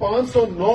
509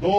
2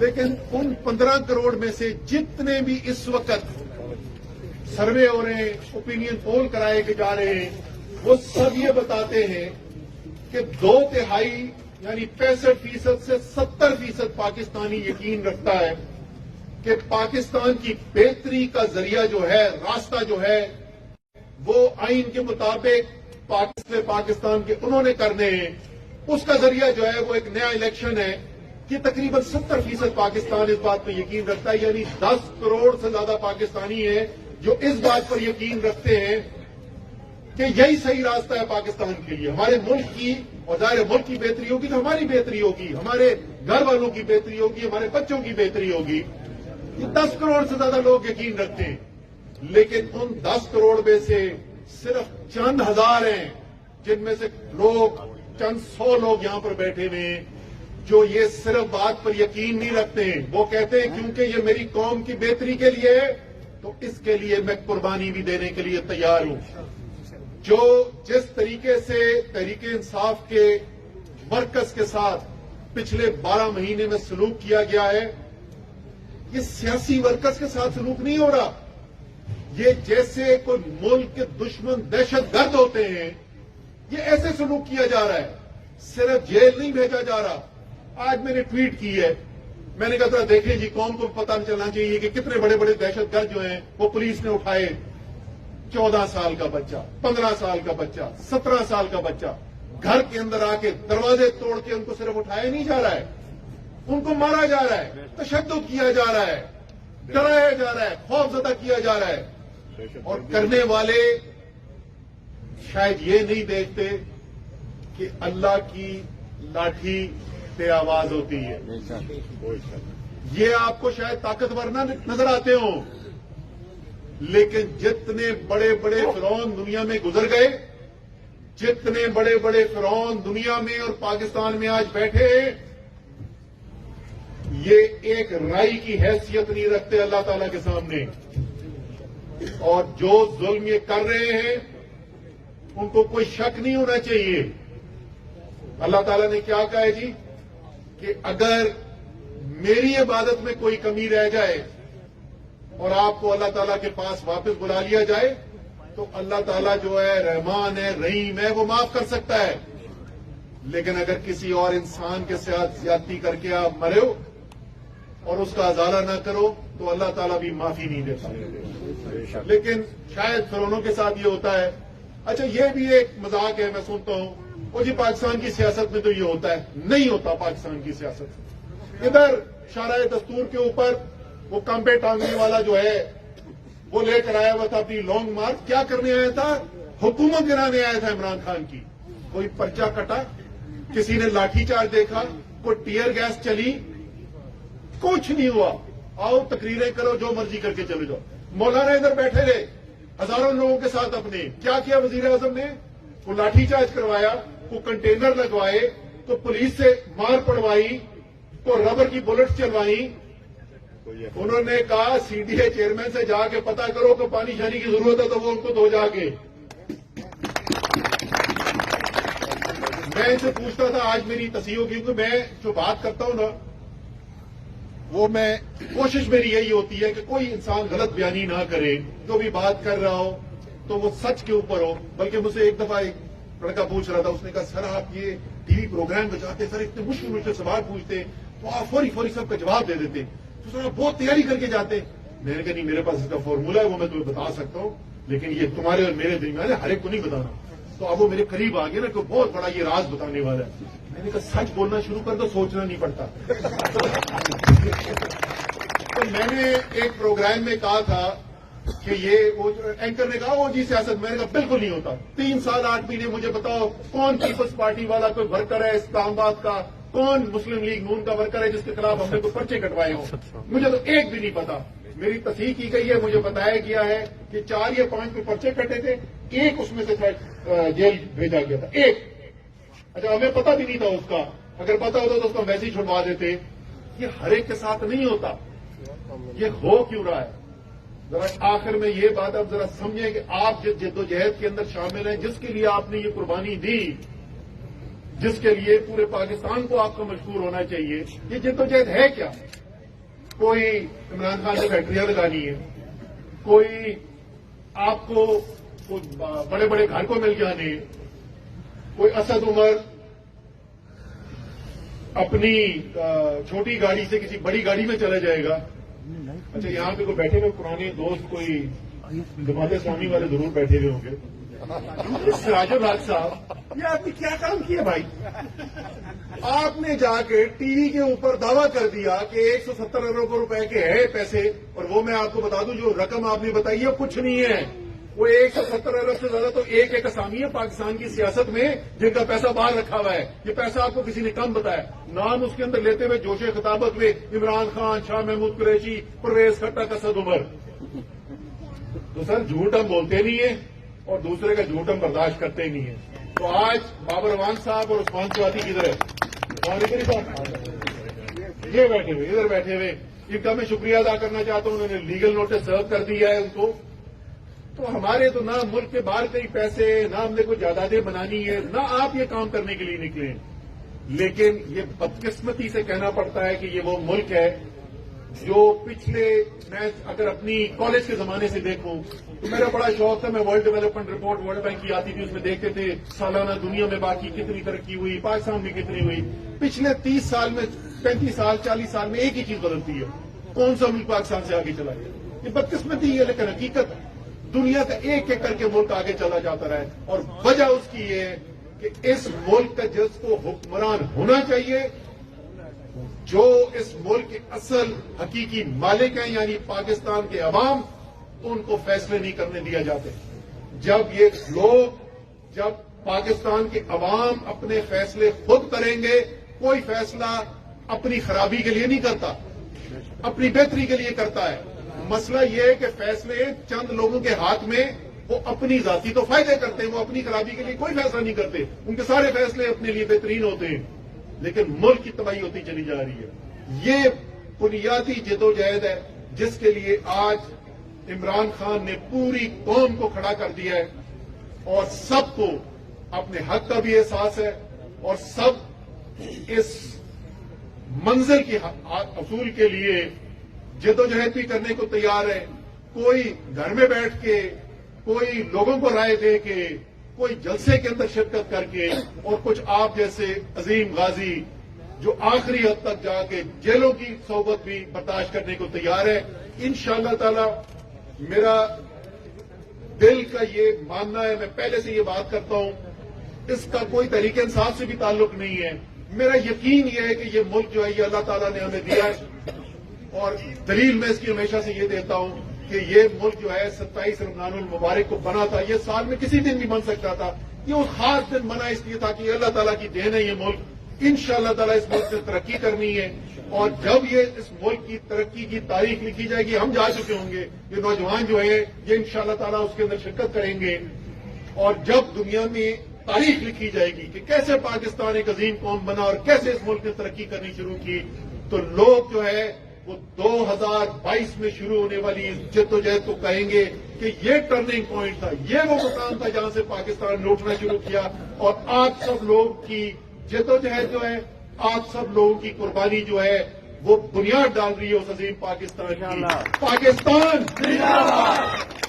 لیکن ان 15 کروڑ میں سے جتنے بھی اس وقت سروے ہو رہے ہیں، اوپینین پول کرائے کے جا رہے ہیں، وہ سب یہ بتاتے ہیں کہ 2/3 یعنی 65% سے 70% پاکستانی یقین رکھتا ہے کہ پاکستان کی بہتری کا ذریعہ جو ہے، راستہ جو ہے، وہ آئین کے مطابق پاکستان کے انہوں نے کرنے ہیں۔ اس کا ذریعہ جو ہے وہ ایک نیا الیکشن ہے کہ تقریباً 70% پاکستان اس بات پہ یقین رکھتا ہے، یعنی 10 کروڑ سے زیادہ پاکستانی ہیں جو اس بات پر یقین رکھتے ہیں کہ یہی صحیح راستہ ہے پاکستان کے لیے، ہمارے ملک کی، اور ظاہر ملک کی بہتری ہوگی تو ہماری بہتری ہوگی، ہمارے گھر والوں کی بہتری ہوگی، ہمارے بچوں کی بہتری ہوگی۔ یہ 10 کروڑ سے زیادہ لوگ یقین رکھتے ہیں، لیکن ان 10 کروڑ میں سے صرف چند ہزار ہیں جن میں سے لوگ، چند 100 لوگ یہاں پر بیٹھے ہوئے ہیں جو یہ صرف بات پر یقین نہیں رکھتے ہیں۔ وہ کہتے ہیں کیونکہ یہ میری قوم کی بہتری کے لیے ہے تو اس کے لیے میں قربانی بھی دینے کے لیے تیار ہوں۔ جو جس طریقے سے تحریک انصاف کے مرکز کے ساتھ پچھلے 12 مہینے میں سلوک کیا گیا ہے، یہ سیاسی مرکز کے ساتھ سلوک نہیں ہو رہا، یہ جیسے کوئی ملک کے دشمن دہشت گرد ہوتے ہیں، یہ ایسے سلوک کیا جا رہا ہے۔ صرف جیل نہیں بھیجا جا رہا۔ آج میں نے ٹویٹ کی ہے، میں نے کہا تھا دیکھیں جی، قوم کو پتہ چلنا چاہیے کہ کتنے بڑے بڑے دہشت گرد جو ہیں وہ پولیس نے اٹھائے۔ 14 سال کا بچہ، 15 سال کا بچہ، 17 سال کا بچہ، گھر کے اندر آ کے دروازے توڑ کے ان کو صرف اٹھایا نہیں جا رہا ہے، ان کو مارا جا رہا ہے، تشدد کیا جا رہا ہے، ڈرایا جا رہا ہے، خوف زدہ کیا جا رہا ہے، اور کرنے والے شاید یہ نہیں دیکھتے کہ اللہ کی لاٹھی پہ آواز ہوتی ہے۔ یہ آپ کو شاید طاقتور نہ نظر آتے ہوں، لیکن جتنے بڑے بڑے فرعون دنیا میں گزر گئے، جتنے بڑے بڑے فرعون دنیا میں اور پاکستان میں آج بیٹھے، یہ ایک رائی کی حیثیت نہیں رکھتے اللہ تعالیٰ کے سامنے، اور جو ظلم یہ کر رہے ہیں ان کو کوئی شک نہیں ہونا چاہیے۔ اللہ تعالیٰ نے کیا کہا ہے جی کہ اگر میری عبادت میں کوئی کمی رہ جائے اور آپ کو اللہ تعالیٰ کے پاس واپس بلا لیا جائے تو اللہ تعالیٰ جو ہے رحمان ہے، رحیم ہے، وہ معاف کر سکتا ہے، لیکن اگر کسی اور انسان کے ساتھ زیادتی کر کے آپ مرے ہو اور اس کا ازالہ نہ کرو تو اللہ تعالیٰ بھی معافی نہیں دیتا۔ لیکن شاید فرعونوں کے ساتھ یہ ہوتا ہے۔ اچھا، یہ بھی ایک مذاق ہے، میں سنتا ہوں، وہ جی پاکستان کی سیاست میں تو یہ ہوتا ہے، نہیں ہوتا پاکستان کی سیاست۔ ادھر شارع دستور کے اوپر وہ کانپے ٹانگنے والا جو ہے وہ لے کر آیا ہوا تھا اپنی لانگ مارچ، کیا کرنے آیا تھا؟ حکومت گرانے آیا تھا عمران خان کی۔ کوئی پرچہ کٹا، کسی نے لاٹھی چارج دیکھا، کوئی ٹیئر گیس چلی، کچھ نہیں ہوا۔ آؤ تقریریں کرو، جو مرضی کر کے چلے جاؤ۔ مولانا ادھر بیٹھے رہے ہزاروں لوگوں کے ساتھ اپنے، کیا کیا وزیر اعظم نے؟ وہ لاٹھی چارج کروایا، وہ کنٹینر لگوائے، تو پولیس سے مار پڑوائی، تو ربر کی بلٹ چلوائی۔ انہوں نے کہا سی ڈی اے چیئرمین سے جا کے پتا کرو کہ پانی شانی کی ضرورت ہے تو وہ ان کو دو جا کے۔ میں ان سے پوچھتا تھا آج میری تصحیح ہوگی، کیونکہ میں جو بات کرتا ہوں نا، وہ میں کوشش میری یہی ہوتی ہے کہ کوئی انسان غلط بیانی نہ کرے، جو بھی بات کر رہا ہو تو وہ سچ کے اوپر ہو۔ بلکہ مجھ سے ایک دفعہ ایک لڑکا پوچھ رہا تھا، اس نے کہا سر آپ یہ ٹی وی پروگرام بچاتے، سر اتنے مشکل مشکل سوال پوچھتے تو آپ فوری سب کا جواب دے دیتے، تو سر آپ بہت تیاری کر کے جاتے۔ میں نے کہا نہیں، میرے پاس اس کا فارمولا ہے، وہ میں تمہیں بتا سکتا ہوں، لیکن یہ تمہارے اور میرے درمیان ہے، ہر ایک کو نہیں بتانا۔ تو اب وہ میرے قریب آ گیا نا کہ بہت بڑا یہ راز بتانے والا ہے۔ میں نے کہا سچ بولنا شروع کر دو، سوچنا نہیں پڑتا۔ تو میں نے ایک پروگرام میں کہا تھا کہ یہ وہ اینکر نے کہا وہ جی سیاست، میں نے کہا بالکل نہیں ہوتا۔ 3 سال 8 مہینے مجھے بتاؤ کون پیپلز پارٹی والا کوئی ورکر ہے اسلام آباد کا، کون مسلم لیگ نون کا ورکر ہے جس کے خلاف ہم نے کوئی پرچے کٹوائے ہوں؟ مجھے تو ایک بھی نہیں پتا۔ میری تصحیح کی گئی ہے، مجھے بتایا گیا ہے کہ 4 یا 5 کے پرچے کٹے تھے، ایک اس میں سے جیل بھیجا گیا تھا، ایک۔ اچھا، ہمیں پتا بھی نہیں تھا اس کا، اگر پتا ہوتا تو اس کو ویسے ہی چھڑوا دیتے۔ یہ ہر ایک کے ساتھ نہیں ہوتا، یہ ہو کیوں رہا ہے؟ ذرا آخر میں یہ بات آپ ذرا سمجھیں کہ آپ جس جدوجہد کے اندر شامل ہیں، جس کے لیے آپ نے یہ قربانی دی، جس کے لیے پورے پاکستان کو آپ کو مشہور ہونا چاہیے، یہ جدوجہد ہے کیا؟ کوئی عمران خان نے فیکٹریاں لگانی ہے، کوئی آپ کو بڑے بڑے گھر کو مل جانے ہیں، کوئی اسد عمر اپنی چھوٹی گاڑی سے کسی بڑی گاڑی میں چلا جائے گا۔ اچھا یہاں پہ کوئی بیٹھے ہوئے پرانے دوست کوئی جماعت اسلامی والے ضرور بیٹھے ہوئے ہوں گے۔ سراج الحق صاحب، یہ آپ نے کیا کام کیا بھائی؟ آپ نے جا کے ٹی وی کے اوپر دعویٰ کر دیا کہ 170 ارب روپے کے ہیں پیسے، اور وہ میں آپ کو بتا دوں جو رقم آپ نے بتائی ہے کچھ نہیں ہے، وہ 170 ارب سے زیادہ تو ایک اسامی ہے پاکستان کی سیاست میں جن کا پیسہ باہر رکھا ہوا ہے۔ یہ پیسہ آپ کو کسی نے کم بتایا، نام اس کے اندر لیتے ہوئے جوش خطابت میں عمران خان، شاہ محمود قریشی، پرویز خٹک، اسد عمر۔ تو سر جھوٹ ہم بولتے نہیں ہیں اور دوسرے کا جھوٹ ہم برداشت کرتے ہی نہیں ہیں۔ تو آج بابر امان صاحب اور عثمان سوادی کدھر ہے؟ یہ بیٹھے ہوئے، ادھر بیٹھے ہوئے، ان کا میں شکریہ ادا کرنا چاہتا ہوں، انہوں نے لیگل نوٹس سرو کر دیا ہے ان کو۔ تو ہمارے تو نہ ملک کے باہر کئی پیسے، نہ ہم نے کوئی جائیدادیں بنانی ہے، نہ آپ یہ کام کرنے کے لیے نکلے، لیکن یہ بدقسمتی سے کہنا پڑتا ہے کہ یہ وہ ملک ہے جو پچھلے، میں اگر اپنی کالج کے زمانے سے دیکھوں تو میرا بڑا شوق تھا، میں world development report world bank کی آتی تھی، اس میں دیکھتے تھے سالانہ دنیا میں باقی کتنی ترقی ہوئی، پاکستان میں کتنی ہوئی۔ پچھلے 30 سال میں، 35 سال 40 سال میں ایک ہی چیز بدلتی ہے، کون سا ملک پاکستان سے آگے چلا گیا؟ یہ بدقسمتی ہے لیکن حقیقت ہے، دنیا کا ایک ایک کر کے ملک آگے چلا جاتا رہا ہے، اور وجہ اس کی یہ ہے کہ اس ملک کا جس کو حکمران ہونا چاہیے، جو اس ملک کے اصل حقیقی مالک ہیں یعنی پاکستان کے عوام، ان کو فیصلے نہیں کرنے دیا جاتے۔ جب یہ لوگ، جب پاکستان کے عوام اپنے فیصلے خود کریں گے، کوئی فیصلہ اپنی خرابی کے لیے نہیں کرتا، اپنی بہتری کے لیے کرتا ہے۔ مسئلہ یہ ہے کہ فیصلے چند لوگوں کے ہاتھ میں، وہ اپنی ذاتی تو فائدے کرتے ہیں، وہ اپنی خرابی کے لیے کوئی فیصلہ نہیں کرتے، ان کے سارے فیصلے اپنے لیے بہترین ہوتے ہیں، لیکن ملک کی تباہی ہوتی چلی جا رہی ہے۔ یہ بنیادی جدوجہد ہے جس کے لیے آج عمران خان نے پوری قوم کو کھڑا کر دیا ہے، اور سب کو اپنے حق کا بھی احساس ہے، اور سب اس منزل کے حصول کے لیے جدوجہد بھی کرنے کو تیار ہے۔ کوئی گھر میں بیٹھ کے، کوئی لوگوں کو رائے دے کے، کوئی جلسے کے اندر شرکت کر کے، اور کچھ آپ جیسے عظیم غازی جو آخری حد تک جا کے جیلوں کی صحبت بھی برداشت کرنے کو تیار ہے۔ انشاءاللہ تعالی میرا دل کا یہ ماننا ہے، میں پہلے سے یہ بات کرتا ہوں، اس کا کوئی طریق انصاف سے بھی تعلق نہیں ہے، میرا یقین یہ ہے کہ یہ ملک جو ہے یہ اللہ تعالیٰ نے ہمیں دیا ہے، اور دلیل میں اس کی ہمیشہ سے یہ دیتا ہوں کہ یہ ملک جو ہے 27 رمضان المبارک کو بنا تھا، یہ سال میں کسی دن بھی بن سکتا تھا، یہ اس خاص دن بنا اس لیے تھا کہ یہ اللہ تعالیٰ کی دین ہے۔ یہ ملک انشاءاللہ تعالیٰ اس ملک سے ترقی کرنی ہے، اور جب یہ اس ملک کی ترقی کی تاریخ لکھی جائے گی، ہم جا چکے ہوں گے، یہ نوجوان جو ہے یہ انشاءاللہ تعالیٰ اس کے اندر شرکت کریں گے، اور جب دنیا میں تاریخ لکھی جائے گی کہ کیسے پاکستان ایک عظیم قوم بنا اور کیسے اس ملک نے ترقی کرنی شروع کی، تو لوگ جو ہے وہ 2022 میں شروع ہونے والی اس جدوجہد کو کہیں گے کہ یہ ٹرننگ پوائنٹ تھا، یہ وہ مقام تھا جہاں سے پاکستان نے اٹھنا شروع کیا، اور آپ سب لوگ کی جدوجہد جو ہے، آپ سب لوگوں کی قربانی جو ہے وہ بنیاد ڈال رہی ہے اس عظیم پاکستان کی۔ پاکستان زندہ باد۔